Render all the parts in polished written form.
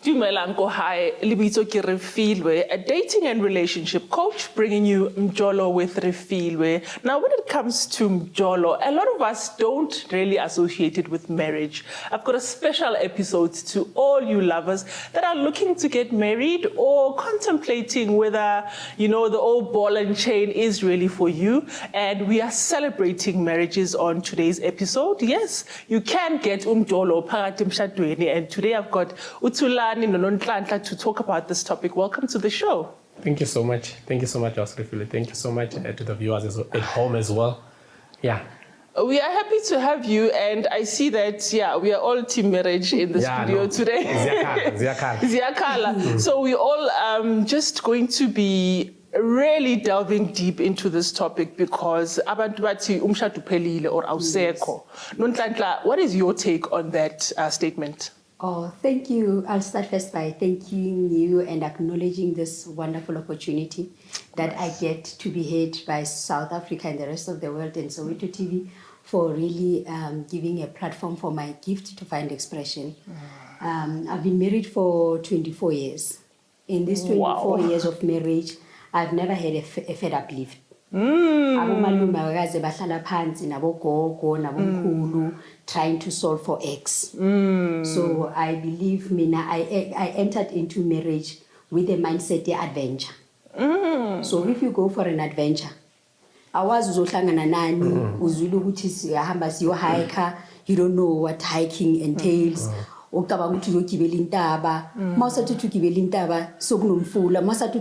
Dumelanko, hi, Libito ki Refiloe, a dating and relationship coach, bringing you Mjolo with Refiloe. Now, when it comes to Mjolo, a lot of us don't really associate it with marriage. I've got a special episode to all you lovers that are looking to get married or contemplating whether, the old ball and chain is really for you. And we are celebrating marriages on today's episode. Yes, you can get Mjolo phakathi emshadweni, and today I've got Utula to talk about this topic. Welcome to the show. Thank you so much. Thank you so much, Refiloe. Thank you so much to the viewers at home as well. Yeah. We are happy to have you, and I see that, we are all team marriage in the studio today. Ziakala. So we're all just going to be really delving deep into this topic because abantu bathi umshado uphelile or awusekho. Nonhlanhla, what is your take on that statement? Oh, thank you. I'll start first by thanking you and acknowledging this wonderful opportunity that I get to be heard by South Africa and the rest of the world and Soweto TV for really giving a platform for my gift to find expression. I've been married for 24 years. In these 24 years of marriage, I've never had a fed-up lift. Abomalume bakaze bahlala phansi nabogogo nabomkhulu trying to solve for X. So I believe I entered into marriage with a mindset of adventure. So if you go for an adventure, awazi uzohlangana nani, uzwile ukuthi siyahamba siyohike, you don't know what hiking entails. Ucabanga ukuthi uyogibela intaba, mawusathi ugibela intaba sokunomfula, mawusathi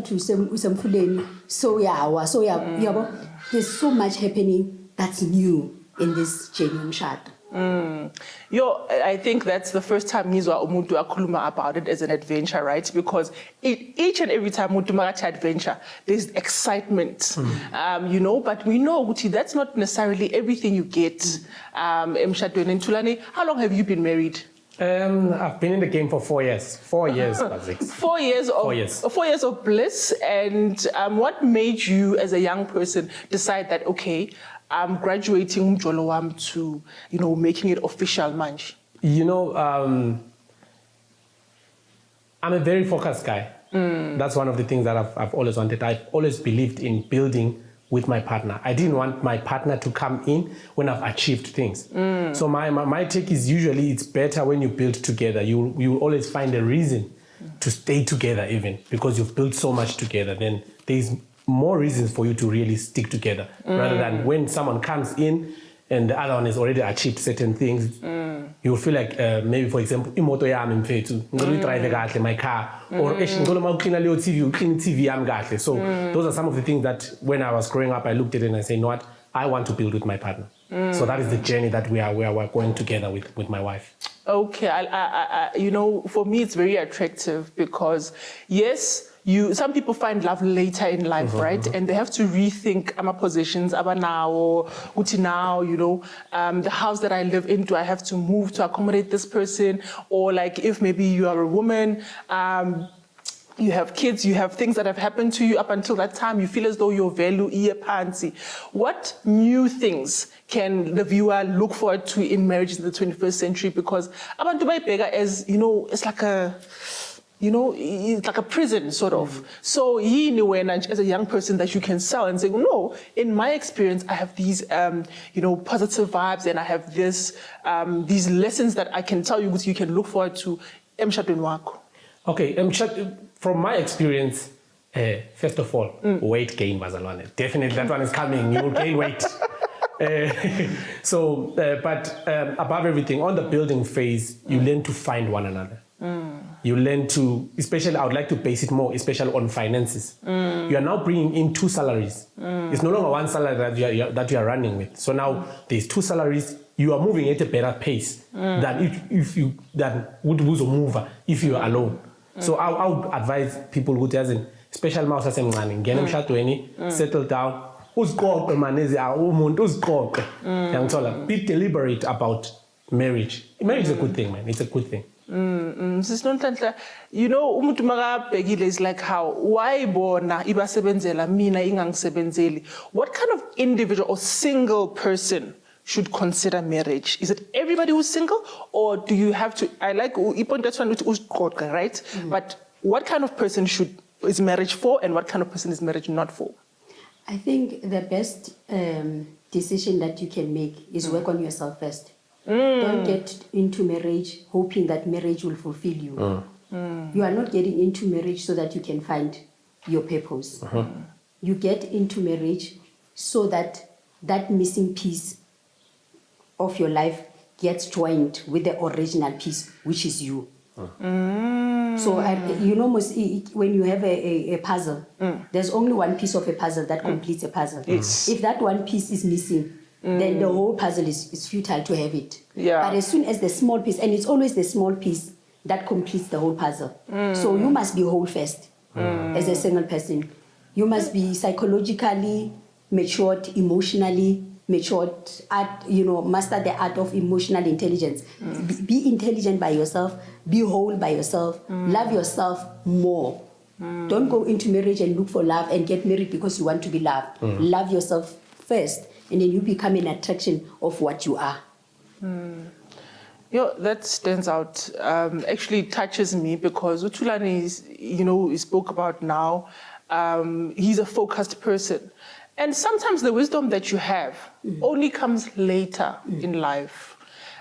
usemfuleni soyawa, yabo, there's so much happening that's new in this journey umshado. I think that's the first time ngizwa umuntu akhuluma about it as an adventure, right? Because each and every time umuntu makathi adventure, there's excitement, but we know ukuthi that's not necessarily everything you get emshadweni. Ntulani, how long have you been married? I've been in the game for 4 years. 4 years, Basics. 4 years of 4 years. 4 years of bliss. And what made you, as a young person, decide that I'm graduating umjolo wam to making it official, manje? I'm a very focused guy. That's one of the things that I've always wanted. I've always believed in building with my partner. I didn't want my partner to come in when I've achieved things. So my take is usually it's better when you build together. You always find a reason to stay together even because you've built so much together. Then there's more reasons for you to really stick together rather than when someone comes in and the other one has already achieved certain things. You will feel like maybe, for example, imoto yami mfethu, ngicela drive kahle my car, or ngicela mawuclean leyo TV, uclean TV yami kahle. So those are some of the things that when I was growing up, I looked at it and I said, you know what, I want to build with my partner. So that is the journey that we're going together with my wife. Okay, for me it's very attractive because yes, some people find love later in life, right? And they have to rethink positions, now, the house that I live in, do I have to move to accommodate this person? Or like if maybe you are a woman, you have kids, you have things that have happened to you up until that time, you feel as though your value is pansi. What new things can the viewer look forward to in marriage in the 21st century? Because abantu bayibheka as, it's like a... it's like a prison, sort of. So, when as a young person that you can sell and say, no, in my experience, I have these, positive vibes and I have this, these lessons that I can tell you you can look forward to. Okay, from my experience, first of all, weight gain, Bazalwane. Definitely, that one is coming. You will gain weight. But above everything, on the building phase, you learn to find one another. You learn to, especially, I would like to base it more, especially on finances. You are now bringing in 2 salaries. It's no longer one salary that you are running with. So now there's 2 salaries. You are moving at a better pace than if you would move if you are alone. So I would advise people who doesn't, especially mouse asemncane, ngena emshadweni, settle down. Uziqoqe manezi umuntu uziqoqe. Yangithola, be deliberate about marriage. Marriage is a good thing, man. It's a good thing. Umuntu makabhekile is like how why bona ibasebenzela mina ingangisebenzeli. What kind of individual or single person should consider marriage? Is it everybody who's single, or do you have to? I like right? But what kind of person is marriage for, and what kind of person is marriage not for? I think the best decision that you can make is work on yourself first. Don't get into marriage hoping that marriage will fulfill you. You are not getting into marriage so that you can find your purpose. You get into marriage so that that missing piece of your life gets joined with the original piece, which is you. So, when you have a puzzle, there's only one piece of a puzzle that completes a puzzle. Yes. If that one piece is missing, then the whole puzzle is futile to have it. Yeah. But as soon as the small piece, and it's always the small piece that completes the whole puzzle. So you must be whole first as a single person. You must be psychologically matured, emotionally matured, master the art of emotional intelligence. Be intelligent by yourself, be whole by yourself, love yourself more. Don't go into marriage and look for love and get married because you want to be loved. Love yourself first, and then you become an attraction of what you are. That stands out. Actually touches me because Utulani is, he spoke about now. He's a focused person. And sometimes the wisdom that you have only comes later in life.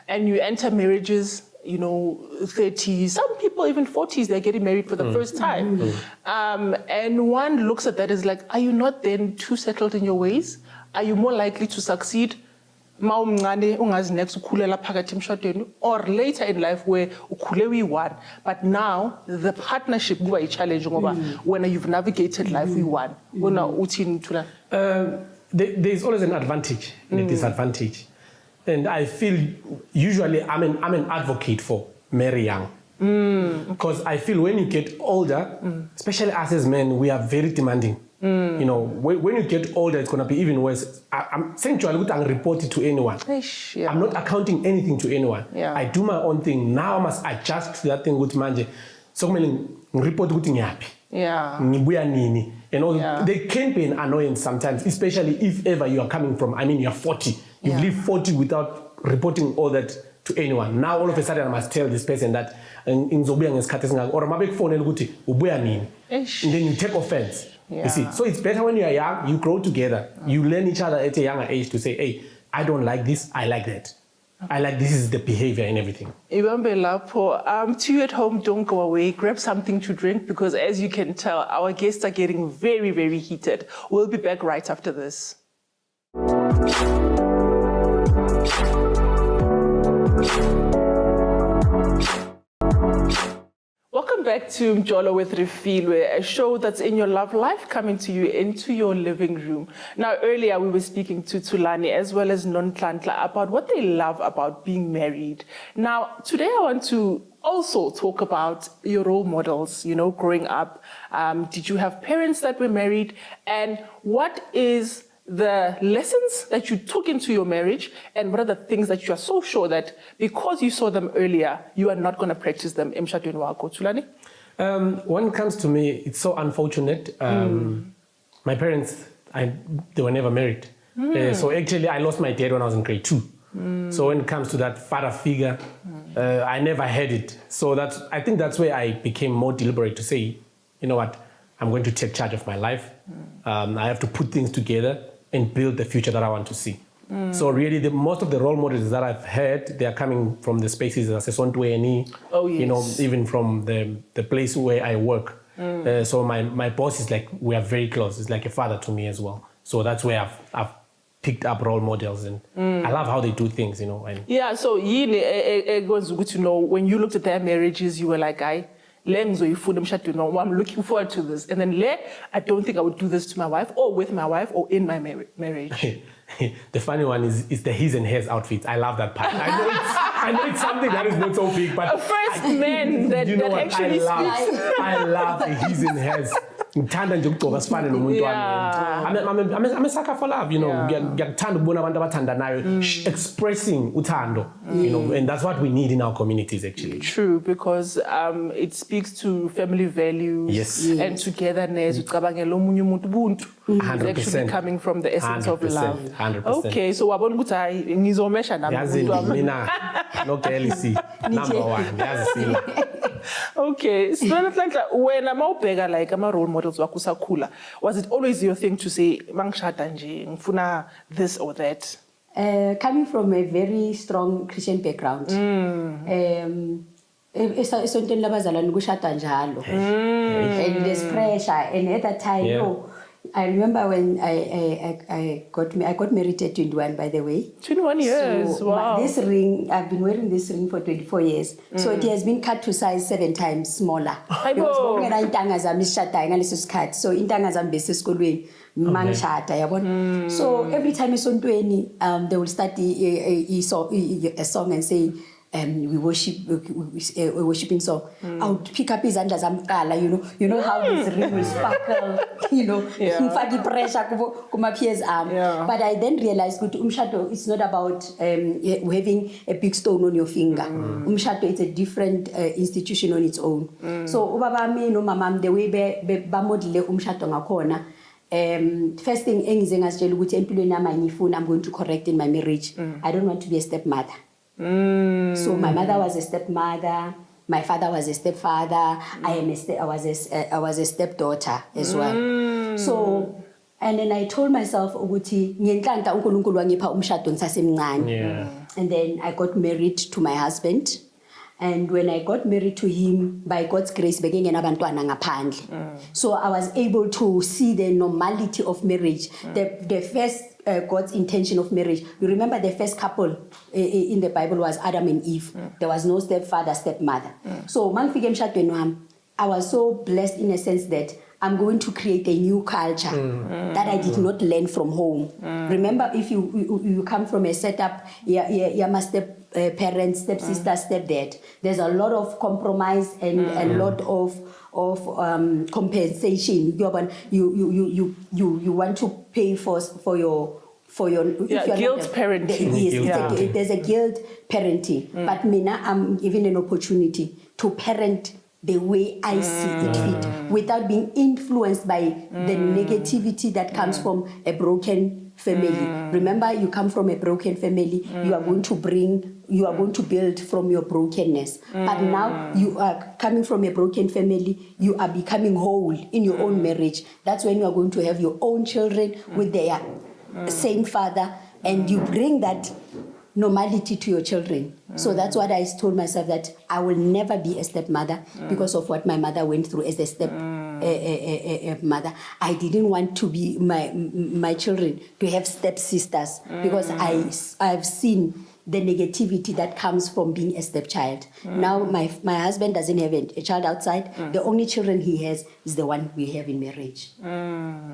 And you enter marriages, 30s, some people even 40s, they're getting married for the first time. And one looks at that as like, are you not then too settled in your ways? Are you more likely to succeed? Or later in life where we won, but now the partnership is challenging when you've navigated life we won. There's always an advantage and a disadvantage, and I feel usually I'm an advocate for marry young, because I feel when you get older, especially us as men, we are very demanding. When you get older, it's going to be even worse. I'm saying to you, I'm reporting to anyone. I'm not accounting anything to anyone. I do my own thing. Now I must adjust to that thing with manje. So I report with happy. They can be an annoyance sometimes, especially if ever you are coming from, you're 40. You've lived 40 without reporting all that to anyone. Now all of a sudden I must tell this person that or phone and then you take offense. You see, so it's better when you are young, you grow together, you learn each other at a younger age to say, hey, I don't like this, I like that. I like this is the behavior and everything. To you at home, don't go away. Grab something to drink because as you can tell, our guests are getting very, very heated. We'll be back right after this. Welcome back to Mjolo with Refiloe, a show that's in your love life, coming to you into your living room. Now, earlier we were speaking to Tulani as well as Nontlantla about what they love about being married. Now, today I want to also talk about your role models, growing up. Did you have parents that were married? And what is the lessons that you took into your marriage, and what are the things that you are so sure that because you saw them earlier, you are not going to practice them? Tulani? When it comes to me, it's so unfortunate. My parents, they were never married. So actually, I lost my dad when I was in grade 2. So when it comes to that father figure, I never had it. So I think that's where I became more deliberate to say, you know what, I'm going to take charge of my life. I have to put things together and build the future that I want to see. So really, most of the role models that I've had, they are coming from the spaces as a even from the place where I work. So my boss is like, we are very close. It's like a father to me as well. So that's where I've picked up role models, and I love how they do things, And so it was good to know when you looked at their marriages, you were like, I'm looking forward to this. And then I don't think I would do this to my wife or with my wife or in my marriage. The funny one is the his and hers outfits. I love that part. I know it's something that is not so big, but a first man that actually speaks. I love the his and hers. ngithanda nje ukugcoka sifane nomuntu wami. I'm a sucker for love, you know. Ngiyakuthanda ukubona abantu abathandanayo expressing uthando, you know, and that's what we need in our communities actually. True, because it speaks to family values and togetherness. Ucabangela omunye umuntu ubuntu. 100%. Actually coming from the essence of love. 100%. Okay, so wabona ukuthi hayi ngizomesha nami umuntu wami. Mina no jealousy number 1 yazisila. Okay, so when mawubheka like ama role models wakho usakhula, was it always your thing to say mangishada nje ngifuna this or that? Coming from a very strong Christian background, esontweni labazalwane kushada njalo, and there's pressure, and at that time, no. I remember when I got married at 21, by the way. 21 years, so wow. This ring, I've been wearing this ring for 24 years. So it has been cut to size 7 times smaller. Because intanga zami zishada ngaleso sikhathi. So intanga zami bese esikolweni mangishada yabona. So every time esontweni they will start a song and say we worship a worshiping song. I would pick up izandla zamqala, you know how this ring will sparkle, ngifaki pressure kuma peers arm. But I then realized that umshado, it's not about having a big stone on your finger. Umshado, it's a different institution on its own. So ubaba mi no mama the way ba model umshado ngakhona. First thing engize ngasitshela ukuthi empilweni yami ngifuna I'm going to correct in my marriage. I don't want to be a stepmother. So my mother was a stepmother, my father was a stepfather, I was a stepdaughter as well. So, and then I told myself ukuthi ngiyenhlanta uNkulunkulu wangipha umshado ngisasemncane. And then I got married to my husband. And when I got married to him, by God's grace, begingenabantwana ngaphandle. So I was able to see the normality of marriage, the first God's intention of marriage. You remember the first couple in the Bible was Adam and Eve. There was no stepfather, stepmother. So mangifike emshadweni wami, I was so blessed in a sense that I'm going to create a new culture that I did not learn from home. Remember, if you come from a setup, my step parents, step sister, step dad, there's a lot of compromise and a lot of compensation. You want to pay for your guilt parenting. Yes, there's a guilt parenting. But Mina, I'm given an opportunity to parent the way I see it fit, without being influenced by the negativity that comes from a broken family. Remember, you come from a broken family, you are going to build from your brokenness. But now you are coming from a broken family, you are becoming whole in your own marriage. That's when you are going to have your own children with their same father, and you bring that normality to your children. So that's what I told myself, that I will never be a stepmother because of what my mother went through as a step mother. I didn't want to be my children to have stepsisters because I've seen the negativity that comes from being a stepchild. Now my husband doesn't have a child outside. The only children he has is the one we have in marriage.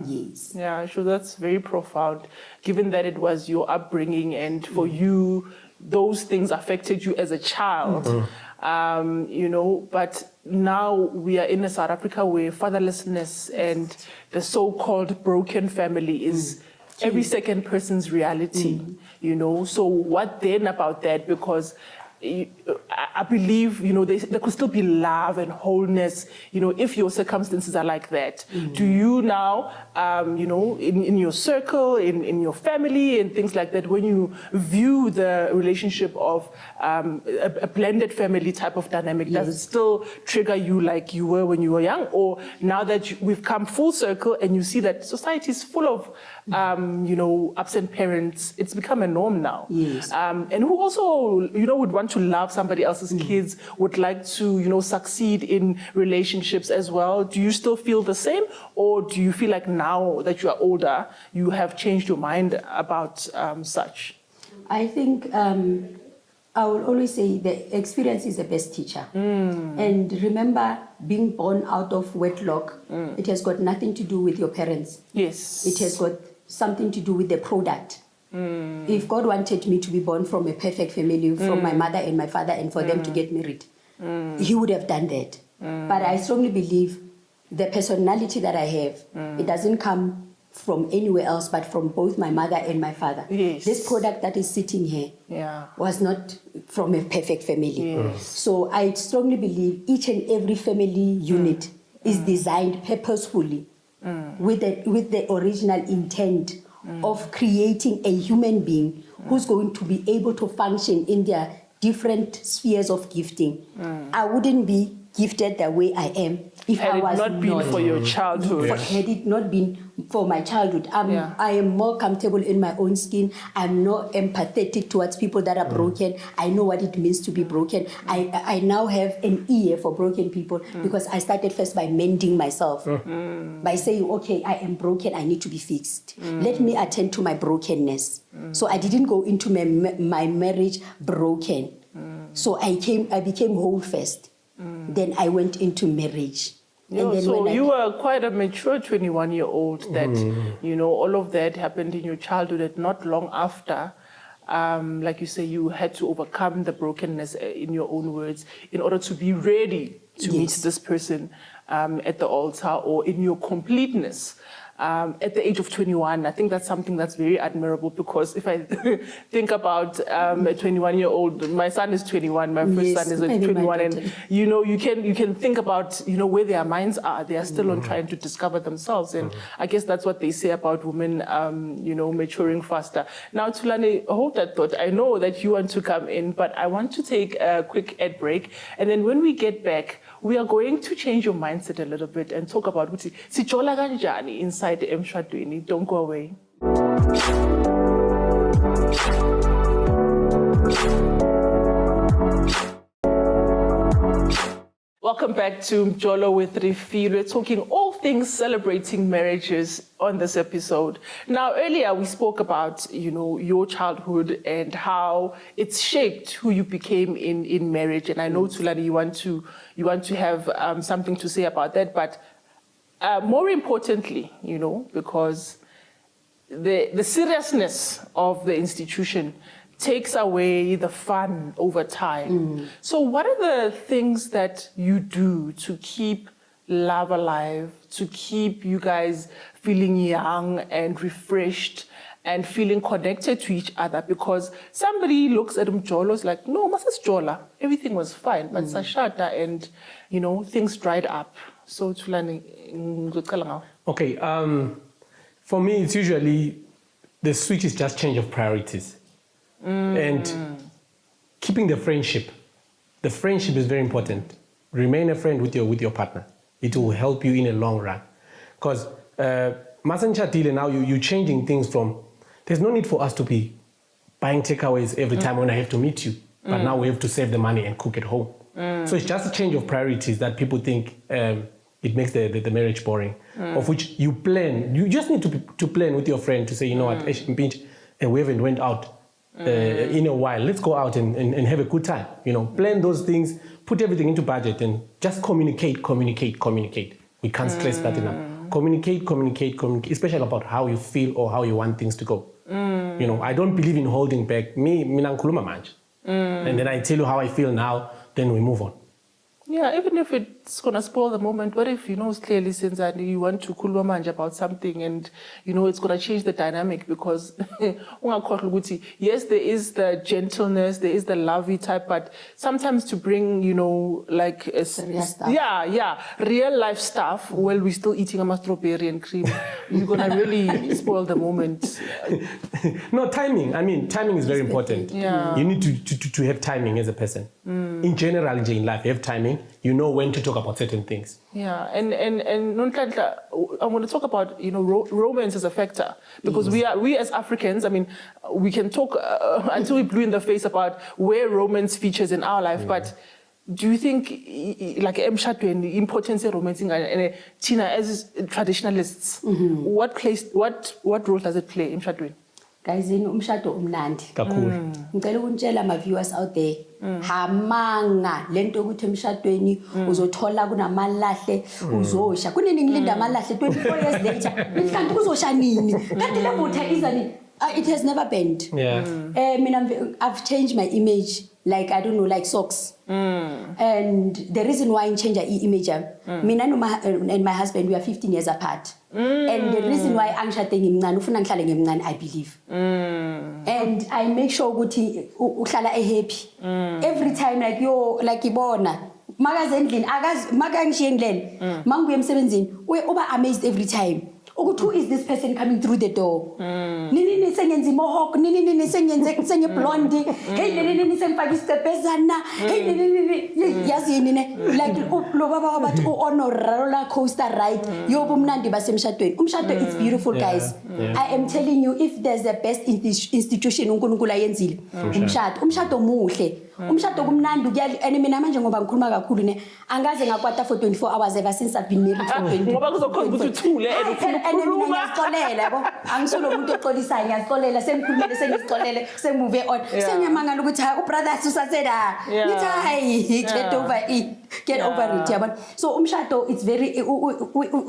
Yes. Yeah, sure. That's very profound, given that it was your upbringing and for you, those things affected you as a child. But now we are in a South Africa where fatherlessness and the so-called broken family is every second person's reality, So what then about that? Because I believe, there could still be love and wholeness, if your circumstances are like that. Do you now, in your circle, in your family and things like that, when you view the relationship of a blended family type of dynamic, does it still trigger you like you were when you were young? Or now that we've come full circle and you see that society is full of, absent parents, it's become a norm now. Yes. And who also, would want to love somebody else's kids, would like to, succeed in relationships as well. Do you still feel the same? Or do you feel like now that you are older, you have changed your mind about such? I think I will always say the experience is the best teacher. And remember, being born out of wedlock, it has got nothing to do with your parents. Yes. It has got something to do with the product. If God wanted me to be born from a perfect family, from my mother and my father, and for them to get married, He would have done that. But I strongly believe the personality that I have, it doesn't come from anywhere else but from both my mother and my father. Yes. This product that is sitting here was not from a perfect family. Yes. So I strongly believe each and every family unit is designed purposefully with the original intent of creating a human being who's going to be able to function in their different spheres of gifting. I wouldn't be gifted the way I am if Had I was it not been for your childhood. Had it not been for my childhood, I am more comfortable in my own skin. I'm not empathetic towards people that are broken. I know what it means to be broken. I now have an ear for broken people because I started first by mending myself, by saying, okay, I am broken, I need to be fixed. Let me attend to my brokenness. So I didn't go into my marriage broken. So I became whole first. Then I went into marriage. And then so you were quite a mature 21-year-old that, all of that happened in your childhood and not long after, like you say, you had to overcome the brokenness, in your own words, in order to be ready to meet this person at the altar or in your completeness. At the age of 21, I think that's something that's very admirable because if I think about a 21-year-old, my son is 21, my first son is 21, and you can think about where their minds are. They are still on trying to discover themselves, and I guess that's what they say about women, maturing faster. Now, Thulani, hold that thought. I know that you want to come in, but I want to take a quick ad break, and then when we get back, we are going to change your mindset a little bit and talk about what sijola kanjani inside the emshadweni. Don't go away. Welcome back to Mjolo with Refiloe. We're talking all things celebrating marriages on this episode. Now, earlier we spoke about, your childhood and how it's shaped who you became in marriage. And I know, Thulani, you want to have something to say about that. But more importantly, because the seriousness of the institution takes away the fun over time. So what are the things that you do to keep love alive, to keep you guys feeling young and refreshed and feeling connected to each other? Because somebody looks at Mjolo's like, no, Masas Jola, everything was fine, but Sashata and, things dried up. So Thulani, okay, for me, it's usually the switch is just change of priorities. And keeping the friendship. The friendship is very important. Remain a friend with your partner. It will help you in a long run. Because Masanchatile now you're changing things from, there's no need for us to be buying takeaways every time when I have to meet you. But now we have to save the money and cook at home. So it's just a change of priorities that people think it makes the marriage boring. Of which you plan. You just need to plan with your friend to say, what, and we haven't went out in a while. Let's go out and have a good time. Plan those things, put everything into budget and just communicate. We can't stress that enough. Communicate, especially about how you feel or how you want things to go. I don't believe in holding back. Mina ngikhuluma manje. And then I tell you how I feel now, then we move on. Yeah, even if it's going to spoil the moment, what if, it's clearly since that you want to kulwa manje about something and, it's going to change the dynamic because, yes, there is the gentleness, there is the lovey type, but sometimes to bring, like, real life stuff while we're still eating a strawberry and cream, you're going to really spoil the moment. No, timing. I mean, timing is very important. Yeah. You need to have timing as a person. In general, in life, you have timing. You know when to talk about certain things. Yeah, and I want to talk about romance as a factor because we as Africans, I mean, we can talk until we blue in the face about where romance features in our life, but do you think like the importance of romance and Tina as traditionalists, what role does it play in Emshadweni? Guys, umshado umnandi. Ngicela ukuntshela ama viewers out there. Hamanga lento ukuthi emshadweni uzothola kunamalahle uzosha. Kunini ngilinda amalahle 24 years later. Kanti kuzosha nini? Kanti la vutha izani It has nenever bent. Yeah. I mean, I've changed my image, like, I don't know, like socks. And the reason why I change my image, me and my husband, we are 15 years apart. And the reason why I believe. And I make sure ukuthi uhlala happy. Every time, like, yo, like, ibona. Magazine, manguye emsebenzini, uba amazed every time. Who is this person coming through the door? Nini sengenzi mohawk, nini sengenze blondie. Hey, nini sengifaka isibhezana. Hey, nini yazi nini like lo baba bathi on a roller coaster ride. Yobu mnandi basemshadweni. Umshado it's beautiful, guys. I am telling you, if there's the best institution uNkulunkulu ayenzile, umshado muhle. Umshado kumnandi kuyali and mina manje ngoba ngikhuluma kakhulu ne angaze ngakwata for 24 hours ever since I've been married for 20. Ngoba kuzokhona ukuthi uthule and mina ngiyaqolela yabo angisulo umuntu oxolisayo ngiyaqolela sengikhulumile sengiziqolele semove on sengiyamangala ukuthi ha ubrother susaseda ngithi hayi get over it yabo. So umshado it's very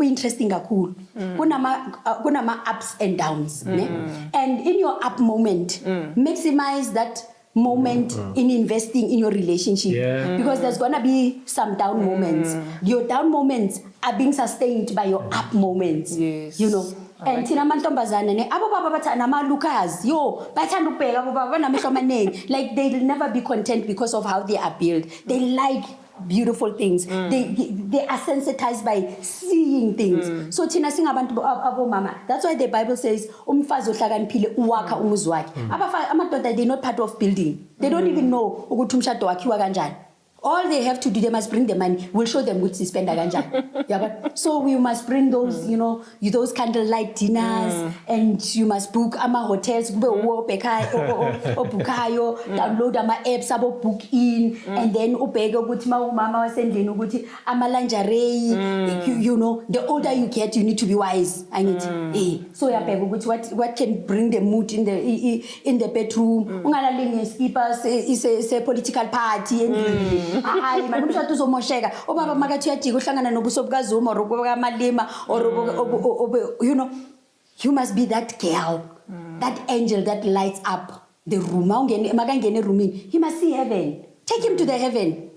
interesting kakhulu. Kunama ups and downs ne, and in your up moment maximize that moment in investing in your relationship, because there's gonna be some down moments. Your down moments are being sustained by your up moments. You know. And thina amantombazane ne abo baba bathanda amalukazi yo bathanda ukubheka abo baba banamehlo amanengi, like they'll never be content because of how they are built. They like beautiful things. They are sensitized by seeing things. So thina singabantu abo mama, that's why the Bible says umfazi ohlakaniphile uwakha umuzi wakhe. Amadoda, they're not part of building. They don't even know ukuthi umshado wakhiwa kanjani. All they have to do, they must bring the money. We'll show them which to spend but so we must bring those, you know, those candlelight dinners, and you must book ama hotels, download ama apps, abo book in, and then ubege ukuthi mama wasendlini ukuthi ama lingerie, you know, the older you get, you need to be wise. I need so what can bring the mood in the bedroom. Ungalalinge skippers is a political party and hayi manje umshado uzomosheka obaba makathi uyajika uhlangana nobuso bukaZuma or bukaMalima or you know, you must be that girl, that angel that lights up the room. Makangene roomini, he must see heaven. Take him to the heaven,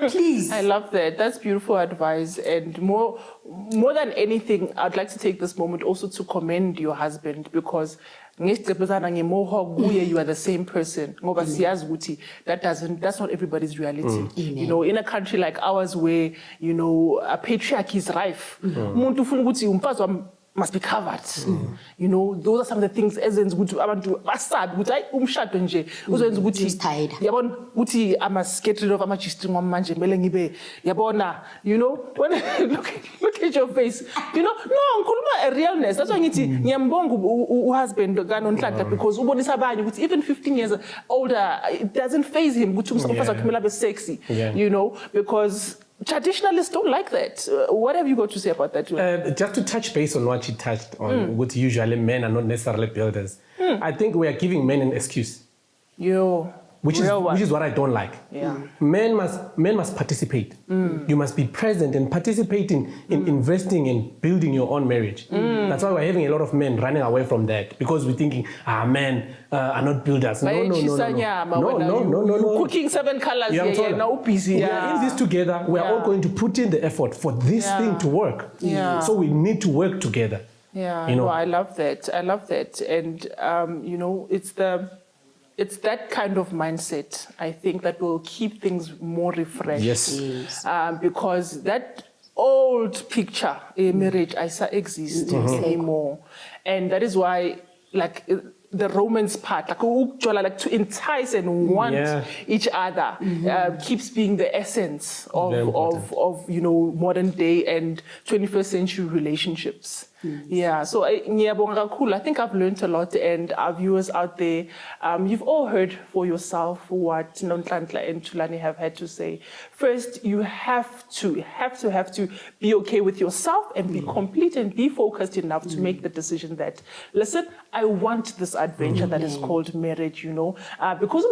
please. I love that. That's beautiful advice. And more than anything, I'd like to take this moment also to commend your husband, because you are the same person. That's not everybody's reality. You know, in a country like ours where, you know, a patriarchy is rife, must be covered. You know, those are some of the things as in abantu basad ukuthi umshado nje uzoyenza ukuthi yabona ukuthi I must get rid of ama gisting manje mele ngibe yabona, you know, when look at your face, you know, no ngikhuluma a realness. That's why ngithi ngiyambonga uhusband kaNonhlanhla, because ubonisa abanye ukuthi even 15 years older it doesn't faze him ukuthi umfazi wakhe kumele abe sexy, you know, because traditionalists don't like that. What have you got to say about that? Just to touch base on what you touched on, what usually men are not necessarily builders. I think we are giving men an excuse. Which is what I don't like. Men must participate. You must be present and participating in investing and building your own marriage. That's why we're having a lot of men running away from that, because we're thinking, men are not builders. No. Cooking 7 colors. We are in this together. We are all going to put in the effort for this thing to work. So we need to work together. You know, I love that. And you know, it's that kind of mindset, I think, that will keep things more refreshed. Yes. Because that old picture in marriage exists anymore. And that is why, like, the romance part, like to entice and want each other, keeps being the essence of you know, modern day and 21st century relationships. So I think I've learned a lot, and our viewers out there, you've all heard for yourself what Nonhlanhla and Thulani have had to say. First, you have to be okay with yourself and be complete and be focused enough to make the decision that, listen, I want this adventure that is called marriage, you know, because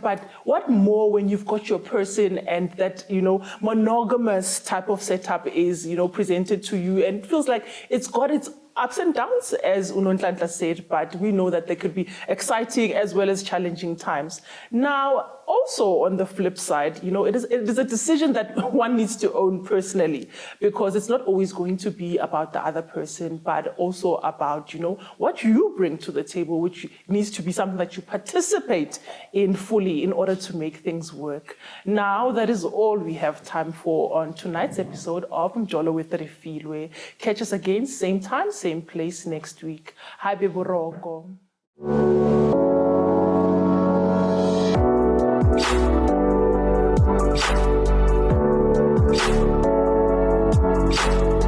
but what more when you've got your person and that, you know, monogamous type of setup is, you know, presented to you and feels like it's got its ups and downs, as Unontlantla said, but we know that there could be exciting as well as challenging times. Now, also on the flip side, it is a decision that one needs to own personally, because it's not always going to be about the other person, but also about, what you bring to the table, which needs to be something that you participate in fully in order to make things work. Now, that is all we have time for on tonight's episode of Mjolo with Refiloe. Catch us again, same time, same place next week. Hi, Beboroko. Thank you.